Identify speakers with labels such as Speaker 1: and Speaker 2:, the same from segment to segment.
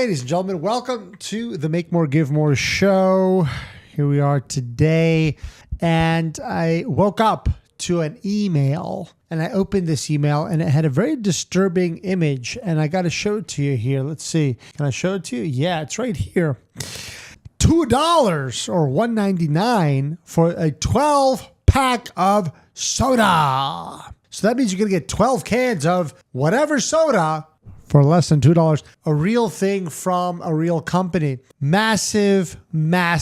Speaker 1: ladies and gentlemen. Welcome to the Make More, Give More show. Here we are today. And I woke up to an email and I opened this email and it had a very disturbing image. And I got to show it to you here. Let's see. Can I show it to you? Yeah, it's right here. $2 or $1.99 for a 12 pack of soda. So that means you're going to get 12 cans of whatever soda for less than $2. A real thing from a real company. Massive. Can I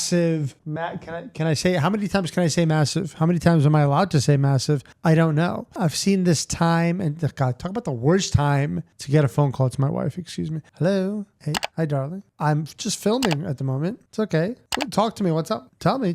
Speaker 1: say, how many times can I say massive? How many times am I allowed to say massive? I don't know. I've seen this time, and God, talk about the worst time to get a phone call. It's my wife, excuse me. Hello. Hey, hi, darling. I'm just filming at the moment. It's okay. Talk to me. What's up? Tell me.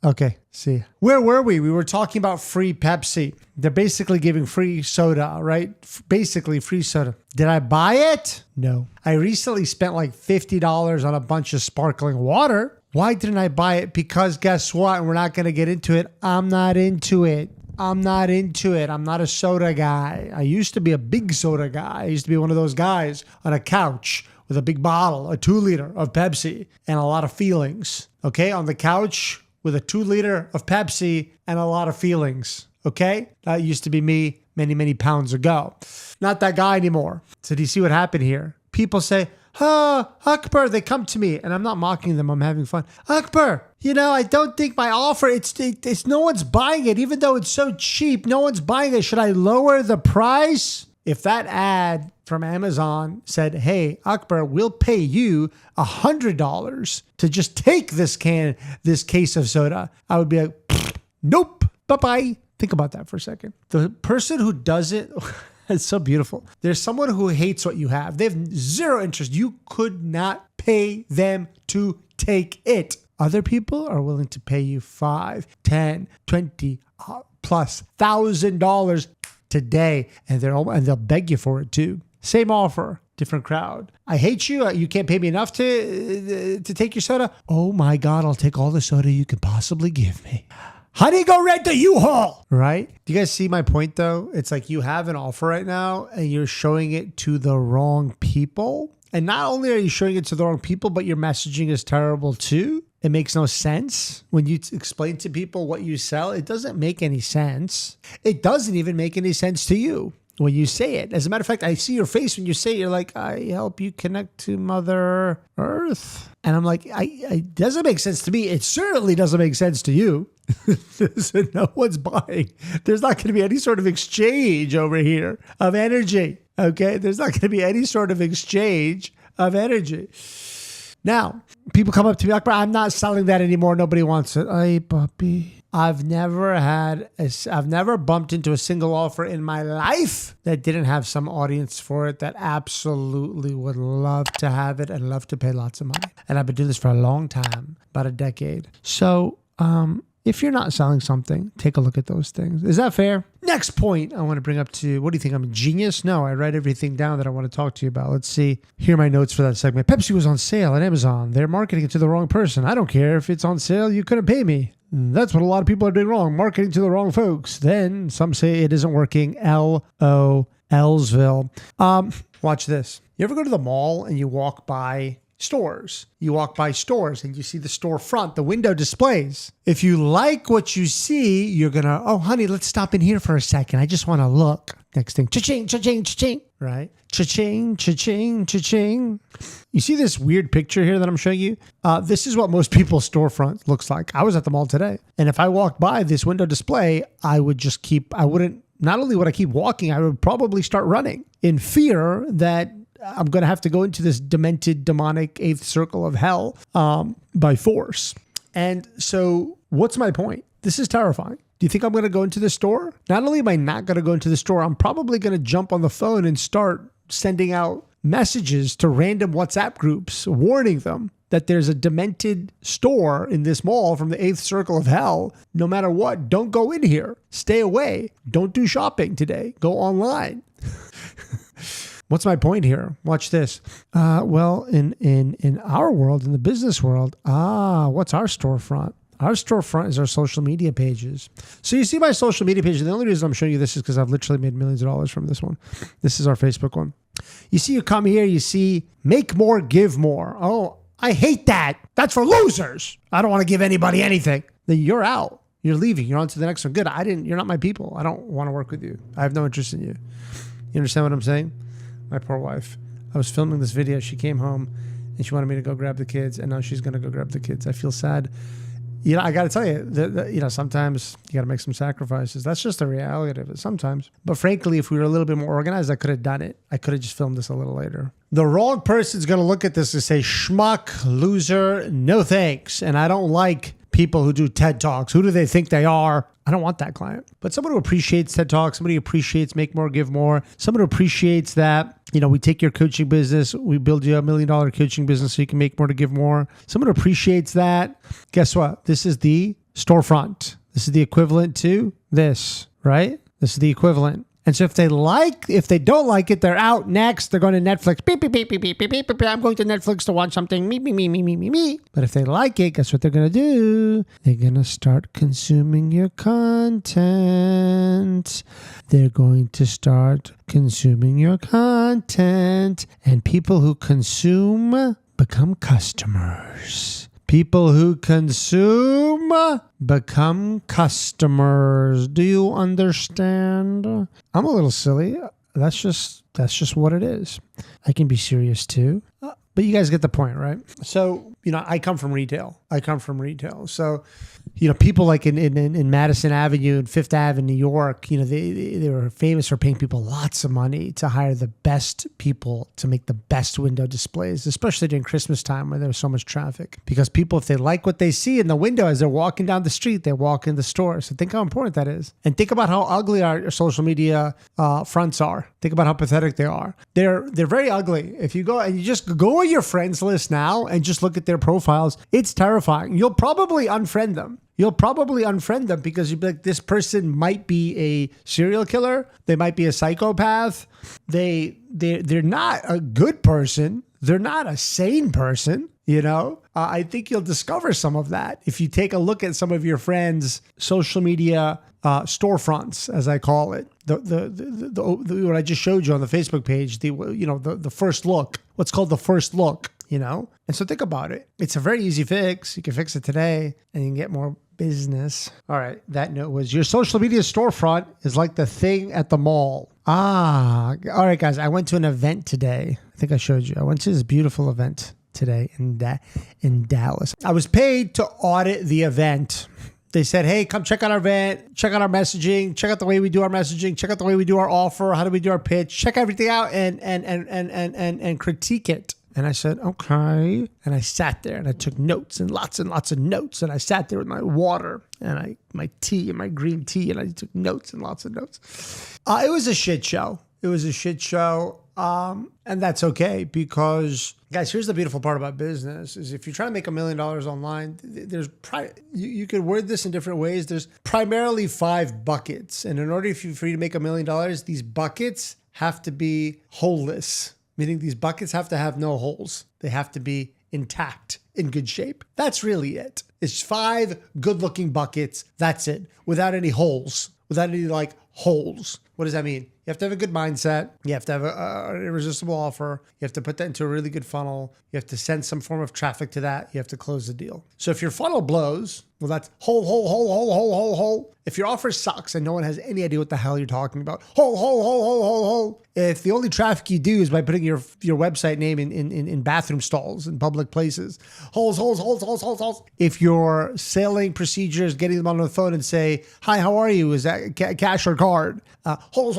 Speaker 1: Okay, see. Where were we? We were talking about free Pepsi. They're basically giving free soda, right? Basically free soda. Did I buy it? No. I recently spent like $50 on a bunch of sparkling water. Why didn't I buy it? Because guess what? We're not going to get into it. I'm not into it. I'm not a soda guy. I used to be a big soda guy. I used to be one of those guys on a couch with a big bottle, a 2-liter of Pepsi and a lot of feelings. Okay, on the couch with a 2-liter of Pepsi and a lot of feelings. Okay, that used to be me many pounds ago. Not that guy anymore. So do you see what happened here? People say, Akbar, they come to me, and I'm not mocking them. I'm having fun. Akbar, I don't think my offer, it's no one's buying it, even though it's so cheap. No one's buying it. Should I lower the price? If that ad from Amazon said, hey, Akbar, we'll pay you $100 to just take this case of soda, I would be like, nope, bye-bye. Think about that for a second. The person who does it, it's so beautiful. There's someone who hates what you have. They have zero interest. You could not pay them to take it. Other people are willing to pay you $5, $10, $20 plus $1,000 today, and they'll beg you for it too. Same offer, different crowd. I hate you. You can't pay me enough to take your soda. Oh my God, I'll take all the soda you can possibly give me. Honey, go rent a U-Haul, right? Do you guys see my point though? It's like you have an offer right now and you're showing it to the wrong people. And not only are you showing it to the wrong people, but your messaging is terrible too. It makes no sense when you explain to people what you sell. It doesn't make any sense. It doesn't even make any sense to you when you say it. As a matter of fact, I see your face when you say it. You're like, I help you connect to Mother Earth. And I'm like, it doesn't make sense to me. It certainly doesn't make sense to you. So no one's buying. There's not going to be any sort of exchange over here of energy. Okay? There's not going to be any sort of exchange of energy. Now, people come up to me, Akbar, I'm not selling that anymore. Nobody wants it. Ay, puppy. I've never bumped into a single offer in my life that didn't have some audience for it that absolutely would love to have it and love to pay lots of money. And I've been doing this for a long time, about a decade. So, if you're not selling something, take a look at those things. Is that fair? Next point I want to bring up to you. What do you think? I'm a genius? No, I write everything down that I want to talk to you about. Let's see. Here are my notes for that segment. Pepsi was on sale at Amazon. They're marketing it to the wrong person. I don't care if it's on sale. You couldn't pay me. That's what a lot of people are doing wrong. Marketing to the wrong folks. Then some say it isn't working. L.O.L.'sville. Watch this. You ever go to the mall and you walk by stores? You walk by stores and you see the store front, the window displays. If you like what you see, you're going to, oh, honey, let's stop in here for a second. I just want to look. Next thing, cha-ching, cha-ching, cha-ching, right? Cha-ching, cha-ching, cha-ching. You see this weird picture here that I'm showing you? This is what most people's storefront looks like. I was at the mall today, and if I walked by this window display, not only would I keep walking, I would probably start running in fear that I'm going to have to go into this demented, demonic eighth circle of hell by force. And so what's my point? This is terrifying. Do you think I'm going to go into the store? Not only am I not going to go into the store, I'm probably going to jump on the phone and start sending out messages to random WhatsApp groups, warning them that there's a demented store in this mall from the eighth circle of hell. No matter what, don't go in here. Stay away. Don't do shopping today. Go online. What's my point here? Watch this. Well, in our world, in the business world, what's our storefront? Our storefront is our social media pages. So you see my social media page. The only reason I'm showing you this is because I've literally made millions of dollars from this one. This is our Facebook one. You come here, you see, make more, give more. Oh, I hate that. That's for losers. I don't want to give anybody anything. Then you're out. You're leaving. You're on to the next one. Good. You're not my people. I don't want to work with you. I have no interest in you. You understand what I'm saying? My poor wife. I was filming this video. She came home and she wanted me to go grab the kids, and now she's going to go grab the kids. I feel sad. I got to tell you, sometimes you got to make some sacrifices. That's just the reality of it sometimes. But frankly, if we were a little bit more organized, I could have done it. I could have just filmed this a little later. The wrong person's going to look at this and say, schmuck, loser, no thanks. And I don't like people who do TED Talks. Who do they think they are? I don't want that client. But someone who appreciates TED Talks, somebody who appreciates Make More, Give More, someone who appreciates that, we take your coaching business, we build you $1 million coaching business so you can make more to give more. Someone who appreciates that, guess what? This is the storefront. This is the equivalent to this, right? This is the equivalent. And so if they don't like it, they're out next. They're going to Netflix. Beep, beep, beep, beep, beep, beep, beep, beep. I'm going to Netflix to watch something. Me, me, me, me, me, me, me. But if they like it, guess what they're going to do? They're going to start consuming your content. They're going to start consuming your content. And people who consume become customers. People who consume become customers. Do you understand? I'm a little silly. That's just what it is. I can be serious too. But you guys get the point, right? So, I come from retail. So, people like in Madison Avenue and Fifth Ave in New York, they were famous for paying people lots of money to hire the best people to make the best window displays, especially during Christmas time when there was so much traffic. Because people, if they like what they see in the window as they're walking down the street, they walk in the store. So think how important that is. And think about how ugly our social media fronts are. Think about how pathetic they are. They're very ugly. If you go and you just go on your friends list now and just look at their profiles, it's terrifying. You'll probably unfriend them. Because you'd be like, this person might be a serial killer. They might be a psychopath. They're not a good person. They're not a sane person. I think you'll discover some of that if you take a look at some of your friends' social media storefronts, as I call it. The what I just showed you on the Facebook page. The first look. What's called the first look. And so think about it. It's a very easy fix. You can fix it today and you can get more business. All right. That note was your social media storefront is like the thing at the mall. All right, guys. I went to an event today. I think I showed you. I went to this beautiful event today in Dallas. I was paid to audit the event. They said, hey, come check out our event, check out our messaging, check out the way we do our messaging, check out the way we do our offer, how do we do our pitch, check everything out and critique it. And I said, okay. And I sat there and I took notes and lots of notes. And I sat there with my water and my tea and my green tea. And I took notes and lots of notes. It was a shit show. And that's okay because, guys, here's the beautiful part about business is if you're trying to make $1 million online, you could word this in different ways. There's primarily 5 buckets. And in order for you to make $1 million, these buckets have to be holeless. Meaning these buckets have to have no holes. They have to be intact, in good shape. That's really it. It's 5 good-looking buckets. That's it. Without any holes. Without any holes. What does that mean? You have to have a good mindset. You have to have an irresistible offer. You have to put that into a really good funnel. You have to send some form of traffic to that. You have to close the deal. So if your funnel blows, well, that's hole. If your offer sucks and no one has any idea what the hell you're talking about, hole. If the only traffic you do is by putting your website name in bathroom stalls in public places, holes. If your selling procedure is getting them on the phone and say, hi, how are you? Is that cash or card? Holes.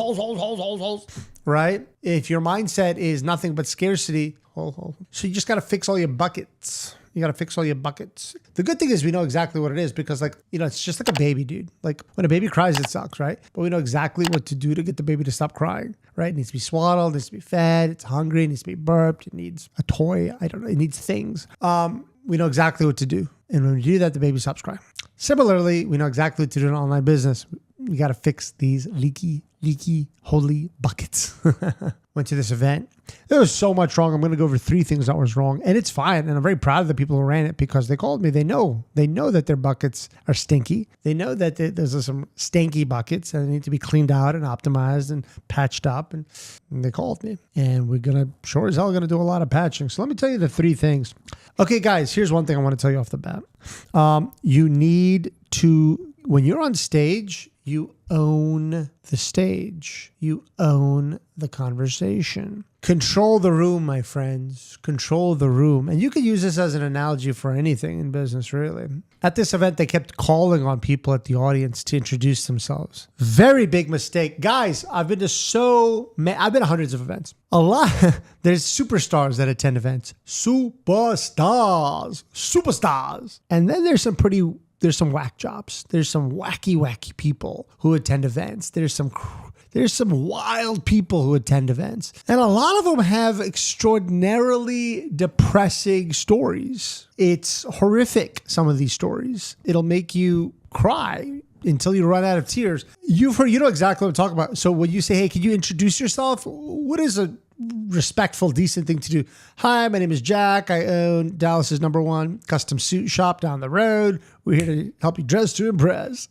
Speaker 1: Right? If your mindset is nothing but scarcity, hole. So you just got to fix all your buckets. The good thing is we know exactly what it is because it's just like a baby, dude. Like when a baby cries, it sucks, right? But we know exactly what to do to get the baby to stop crying, right? It needs to be swaddled, it needs to be fed, it's hungry, it needs to be burped, it needs a toy. I don't know. It needs things. We know exactly what to do. And when we do that, the baby stops crying. Similarly, we know exactly what to do in online business. You got to fix these leaky, holy buckets. Went to this event. There was so much wrong. I'm going to go over 3 things that was wrong. And it's fine. And I'm very proud of the people who ran it because they called me. They know that their buckets are stinky. They know that there's some stinky buckets and they need to be cleaned out and optimized and patched up. And they called me. And we're going to, sure as hell, going to do a lot of patching. So let me tell you the 3 things. Okay, guys, here's one thing I want to tell you off the bat. You need to, when you're on stage, you own the stage. You own the conversation. Control the room, my friends. Control the room. And you could use this as an analogy for anything in business, really. At this event, they kept calling on people at the audience to introduce themselves. Very big mistake. Guys, I've been to hundreds of events. A lot. There's superstars that attend events. Superstars. And then there's some whack jobs. There's some wacky people who attend events. There's some wild people who attend events. And a lot of them have extraordinarily depressing stories. It's horrific, some of these stories. It'll make you cry until you run out of tears. You know exactly what I'm talking about. So when you say, hey, can you introduce yourself? What is a respectful, decent thing to do? Hi, my name is Jack. I own Dallas's #1 custom suit shop down the road. We're here to help you dress to impress.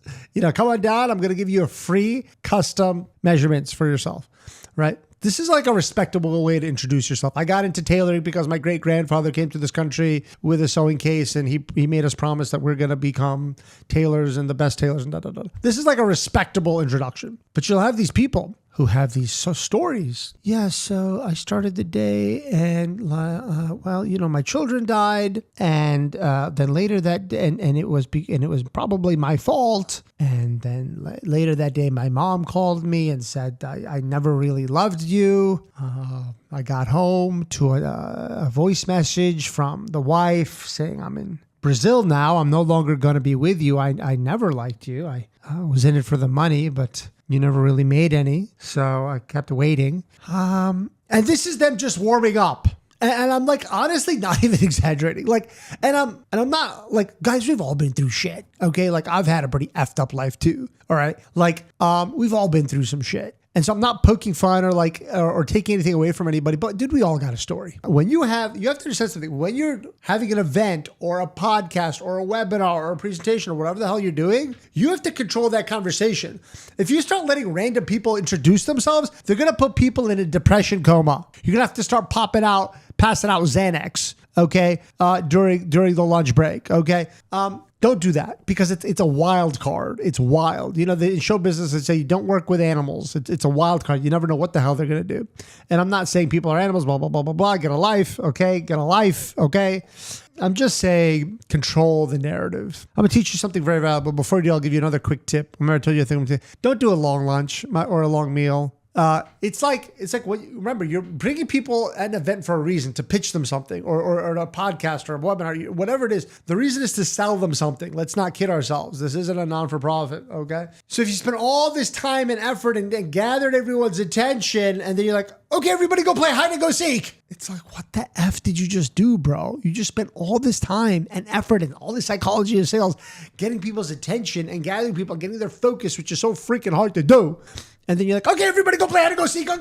Speaker 1: Come on down. I'm going to give you a free custom measurements for yourself, right? This is like a respectable way to introduce yourself. I got into tailoring because my great-grandfather came to this country with a sewing case and he made us promise that we're going to become tailors and the best tailors and da. This is like a respectable introduction. But you'll have these people who have these stories. Yeah, so I started the day and, my children died and then later that day, and it was probably my fault. And then later that day, my mom called me and said, I never really loved you. I got home to a voice message from the wife saying, I'm in Brazil now. I'm no longer going to be with you. I never liked you. I was in it for the money, but you never really made any. So I kept waiting. And this is them just warming up. And I'm like, honestly, not even exaggerating. And I'm not like, guys, we've all been through shit. Okay. I've had a pretty effed up life too. All right. We've all been through some shit. And so I'm not poking fun or taking anything away from anybody, but dude, we all got a story. When you have to understand something. When you're having an event or a podcast or a webinar or a presentation or whatever the hell you're doing, you have to control that conversation. If you start letting random people introduce themselves, they're going to put people in a depression coma. You're going to have to start passing out Xanax, okay, during the lunch break, okay? Don't do that because it's a wild card. It's wild. In show business, they say you don't work with animals. It's a wild card. You never know what the hell they're going to do. And I'm not saying people are animals, blah, blah, blah, blah, blah. Get a life, okay? Get a life, okay? I'm just saying control the narrative. I'm going to teach you something very valuable. Before I do, I'll give you another quick tip. Remember I told you a thing. Don't do a long lunch or a long meal. It's like remember, you're bringing people at an event for a reason, to pitch them something or a podcast or a webinar, whatever it is. The reason is to sell them something. Let's not kid ourselves. This isn't a non-for-profit. Okay. So if you spend all this time and effort and gathered everyone's attention and then you're like, okay, everybody go play hide and go seek. It's like, what the F did you just do, bro? You just spent all this time and effort and all this psychology and sales, getting people's attention and gathering people, getting their focus, which is so freaking hard to do. And then you're like, okay, everybody go play hide and go seek. Go.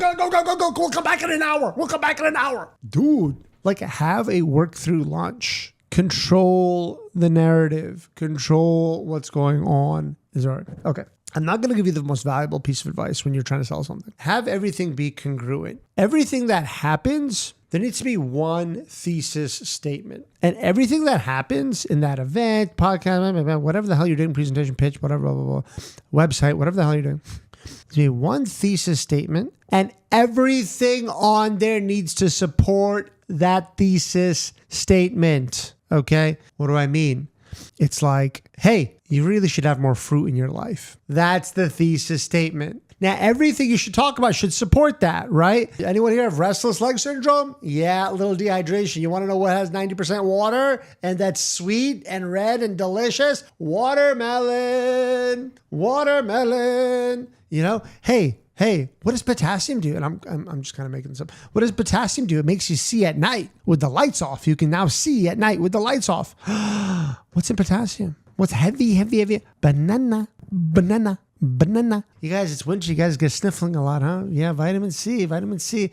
Speaker 1: We'll come back in an hour. Dude, have a work through lunch. Control the narrative. Control what's going on. Okay. I'm not going to give you the most valuable piece of advice when you're trying to sell something. Have everything be congruent. Everything that happens, there needs to be one thesis statement. And everything that happens in that event, podcast, whatever the hell you're doing, presentation, pitch, whatever, blah, blah, blah, website, whatever the hell you're doing, there's be one thesis statement, and everything on there needs to support that thesis statement. Okay? What do I mean? It's like, hey, you really should have more fruit in your life. That's the thesis statement. Now, everything you should talk about should support that, right? Anyone here have restless leg syndrome? Yeah, a little dehydration. You want to know what has 90% water and that's sweet and red and delicious? Watermelon. Hey, what does potassium do? And I'm just kind of making this up. What does potassium do? It makes you see at night with the lights off. You can now see at night with the lights off. What's in potassium? What's heavy? Banana. banana. You guys, it's winter. You guys get sniffling a lot, huh? Yeah, vitamin C.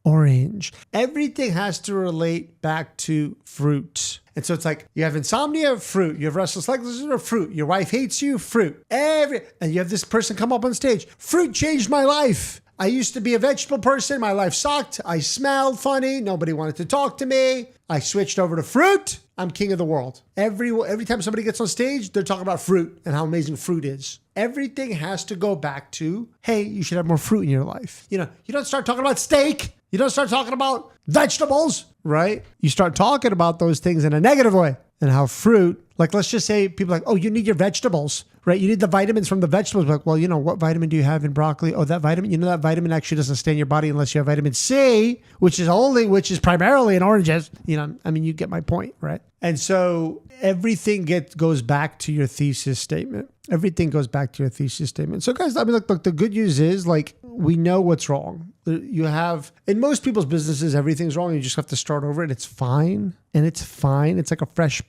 Speaker 1: Orange. Everything has to relate back to fruit. And so it's like you have insomnia, fruit. You have restless legs, fruit. Your wife hates you, fruit. And you have this person come up on stage. Fruit changed my life. I used to be a vegetable person. My life sucked. I smelled funny. Nobody wanted to talk to me. I switched over to fruit. I'm king of the world. Every time somebody gets on stage, they're talking about fruit and how amazing fruit is. Everything has to go back to, hey, you should have more fruit in your life. You don't start talking about steak. You don't start talking about vegetables, right? You start talking about those things in a negative way. And how fruit, like let's just say people are like, oh, you need your vegetables, right? You need the vitamins from the vegetables. Like, well, what vitamin do you have in broccoli? Oh, that vitamin, that vitamin actually doesn't stay in your body unless you have vitamin C, which is primarily in oranges. You get my point, right? And so everything goes back to your thesis statement. Everything goes back to your thesis statement. So guys, look, the good news is we know what's wrong. You have, in most people's businesses, everything's wrong. You just have to start over and it's fine. And it's fine. It's like a fresh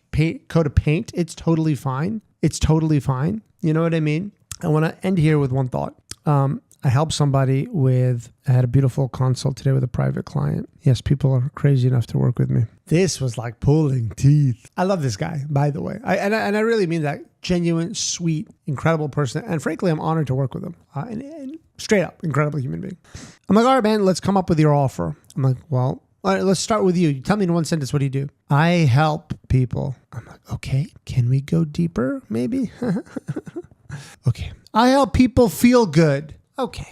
Speaker 1: coat of paint. It's totally fine. It's totally fine. You know what I mean? I want to end here with one thought. I helped somebody I had a beautiful consult today with a private client. Yes, people are crazy enough to work with me. This was like pulling teeth. I love this guy, by the way. I really mean that. Genuine, sweet, incredible person. And frankly, I'm honored to work with him. And straight up, incredible human being. I'm like, all right, man, let's come up with your offer. I'm like, well, all right, let's start with you. Tell me in one sentence, what do you do? I help people. I'm like, okay, can we go deeper, maybe? Okay. I help people feel good. Okay.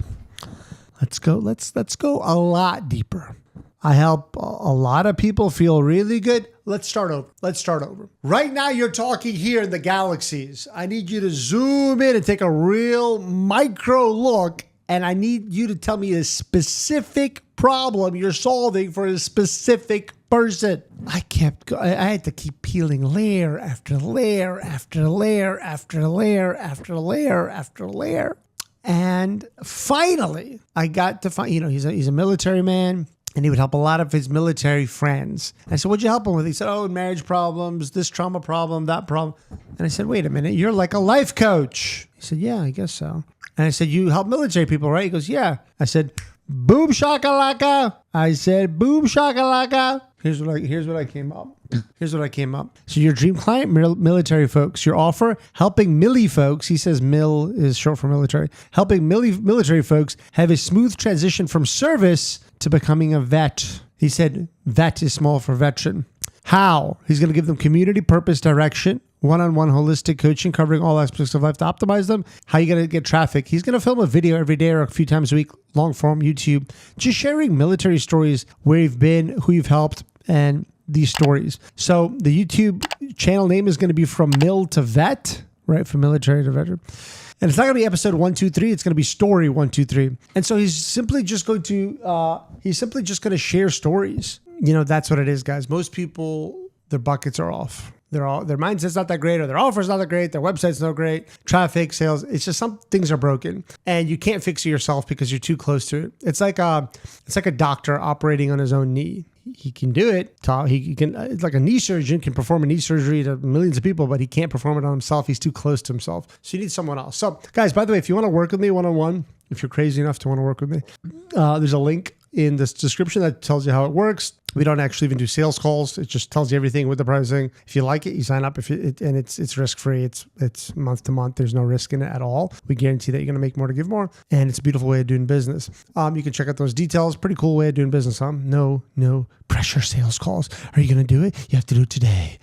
Speaker 1: Let's go a lot deeper. I help a lot of people feel really good. Let's start over. Right now, you're talking here in the galaxies. I need you to zoom in and take a real micro look. And I need you to tell me a specific problem you're solving for a specific person. I had to keep peeling layer after layer after layer after layer after layer after layer. And finally, I got to find, he's a military man. And he would help a lot of his military friends. I said, what'd you help him with? He said, marriage problems, this trauma problem, that problem. And I said, wait a minute, you're like a life coach. He said, yeah, I guess so. And I said, you help military people, right? He goes, yeah. I said, boom shakalaka. I said, boom shakalaka. Here's what I came up. So your dream client, military folks. Your offer, helping millie folks. He says mill is short for military. Helping military folks have a smooth transition from service to becoming a vet. He said vet is small for veteran. How? He's going to give them community purpose direction, one-on-one holistic coaching covering all aspects of life to optimize them. How you going to get traffic? He's going to film a video every day or a few times a week, long form YouTube, just sharing military stories, where you've been, who you've helped, and these stories. So the YouTube channel name is going to be From Mill to Vet, right? From military to veteran. And it's not going to be episode 1, 2, 3. It's going to be story 1, 2, 3. And so he's simply just going to share stories. That's what it is, guys. Most people, their buckets are off. Their mindset's not that great, or their offer's not that great, their website's not great, traffic, sales. It's just some things are broken, and you can't fix it yourself because you're too close to it. It's like a doctor operating on his own knee. He can do it. He can. It's like a knee surgeon can perform a knee surgery to millions of people, but he can't perform it on himself. He's too close to himself. So you need someone else. So, guys, by the way, if you want to work with me one-on-one, if you're crazy enough to want to work with me, there's a link in this description that tells you how it works. We don't actually even do sales calls. It just tells you everything with the pricing. If you like it, you sign up. And it's risk-free. It's month to month. There's no risk in it at all. We guarantee that you're going to make more to give more. And it's a beautiful way of doing business. You can check out those details. Pretty cool way of doing business, huh? No pressure sales calls. Are you going to do it? You have to do it today.